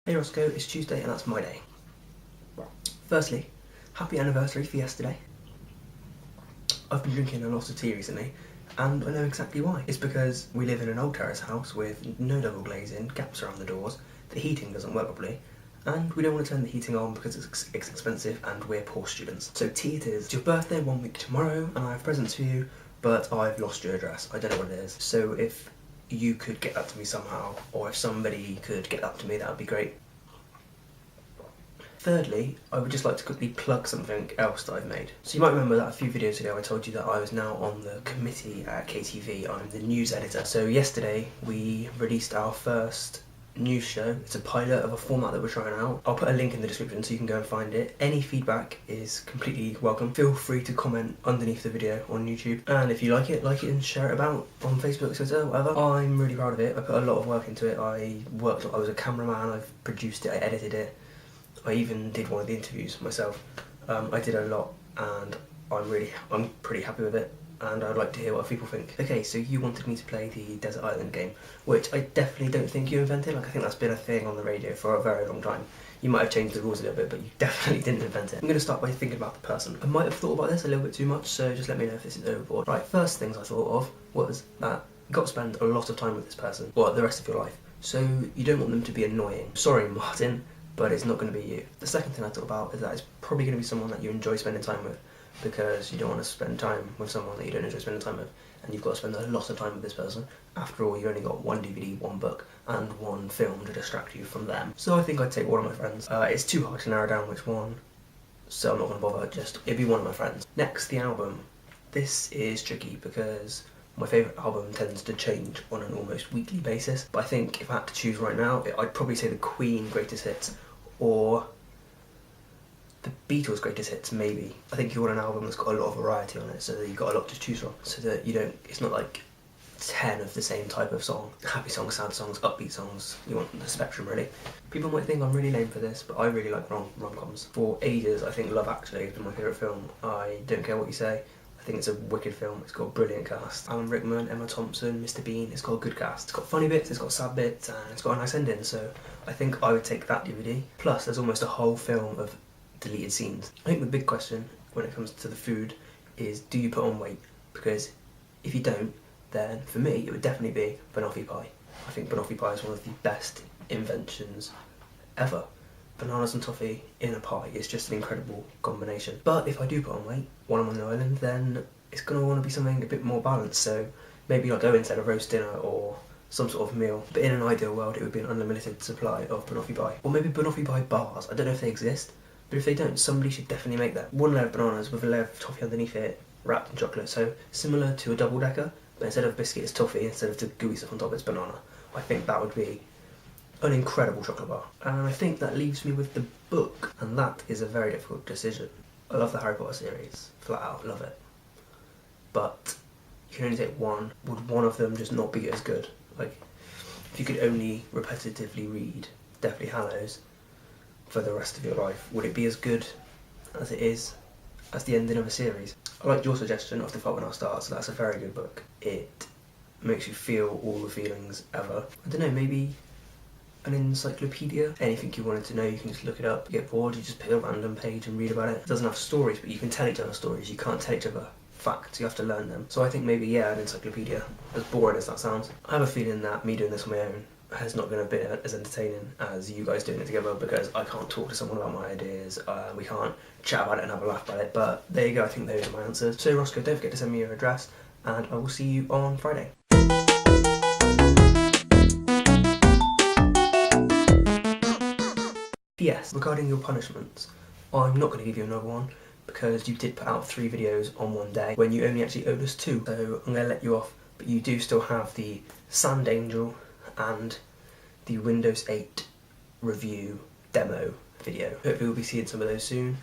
Hey Roscoe, it's Tuesday and that's my day. Firstly, happy anniversary for yesterday. I've been drinking a lot of tea recently and I know exactly why. It's because we live in an old terrace house with no double glazing, gaps around the doors, the heating doesn't work properly, and we don't want to turn the heating on because it's expensive and we're poor students. So tea it is. It's your birthday 1 week tomorrow and I have presents for you, but I've lost your address. I don't know what it is. So if you could get that to me somehow, or if somebody could get that to me, that would be great. Thirdly, I would just like to quickly plug something else that I've made. So you might remember that a few videos ago I told you that I was now on the committee at KTV. I'm the news editor. So yesterday we released our first news show. It's a pilot of a format that we're trying out. I'll put a link in the description so you can go and find it. Any feedback is completely welcome. Feel free to comment underneath the video on YouTube. And if you like it and share it about on Facebook, Twitter, whatever. I'm really proud of it. I put a lot of work into it. I was a cameraman, I've produced it, I edited it. I even did one of the interviews myself. I did a lot and I'm pretty happy with it and I'd like to hear what people think. Okay, so you wanted me to play the Desert Island game, which I definitely don't think you invented. Like, I think that's been a thing on the radio for a very long time. You might have changed the rules a little bit, but you definitely didn't invent it. I'm going to start by thinking about the person. I might have thought about this a little bit too much, so just let me know if this is overboard. Right, first things I thought of was that you got to spend a lot of time with this person, well, the rest of your life. So you don't want them to be annoying. Sorry, Martin, but it's not going to be you. The second thing I thought about is that it's probably going to be someone that you enjoy spending time with, because you don't want to spend time with someone that you don't enjoy spending time with, and you've got to spend a lot of time with this person. After all, you only got one DVD, one book, and one film to distract you from them. So I think I'd take one of my friends. It's too hard to narrow down which one, so I'm not going to bother, it'd be one of my friends. Next, the album. This is tricky because my favourite album tends to change on an almost weekly basis, but I think if I had to choose right now, I'd probably say the Queen Greatest Hits, or the Beatles' Greatest Hits, maybe. I think you want an album that's got a lot of variety on it, so that you've got a lot to choose from, so that it's not like 10 of the same type of song. Happy songs, sad songs, upbeat songs. You want the spectrum, really. People might think I'm really lame for this, but I really like rom-coms. For ages, I think Love Actually has been my favourite film. I don't care what you say. I think it's a wicked film. It's got a brilliant cast. Alan Rickman, Emma Thompson, Mr. Bean. It's got a good cast. It's got funny bits, it's got sad bits, and it's got a nice ending, so I think I would take that DVD. Plus, there's almost a whole film of deleted scenes. I think the big question when it comes to the food is, do you put on weight? Because if you don't, then for me it would definitely be banoffee pie. I think banoffee pie is one of the best inventions ever. Bananas and toffee in a pie is just an incredible combination. But if I do put on weight while I'm on the island, then it's going to want to be something a bit more balanced, so maybe not go instead of roast dinner or some sort of meal. But in an ideal world, it would be an unlimited supply of banoffee pie. Or maybe banoffee pie bars. I don't know if they exist, but if they don't, somebody should definitely make that. One layer of bananas with a layer of toffee underneath it, wrapped in chocolate, so similar to a double-decker, but instead of biscuit it's toffee, instead of the gooey stuff on top it's banana. I think that would be an incredible chocolate bar. And I think that leaves me with the book, and that is a very difficult decision. I love the Harry Potter series, flat out, love it. But you can only take one. Would one of them just not be as good? Like, if you could only repetitively read Deathly Hallows for the rest of your life, would it be as good as it is as the ending of a series? I liked your suggestion of The Fault in Our Stars, so that's a very good book. It makes you feel all the feelings ever. I don't know, maybe an encyclopedia? Anything you wanted to know, you can just look it up. You get bored, you just pick a random page and read about it. It doesn't have stories, but you can tell each other stories. You can't tell each other facts, you have to learn them. So I think maybe, yeah, an encyclopedia, as boring as that sounds. I have a feeling that me doing this on my own has not going to be as entertaining as you guys doing it together, because I can't talk to someone about my ideas, we can't chat about it and have a laugh about it, but there you go, I think those are my answers. So Roscoe, don't forget to send me your address, and I will see you on Friday. P.S. Regarding your punishments, I'm not going to give you another one, because you did put out 3 videos on one day, when you only actually owed us 2, so I'm going to let you off, but you do still have the Sand Angel and the Windows 8 review demo video. Hopefully we'll be seeing some of those soon.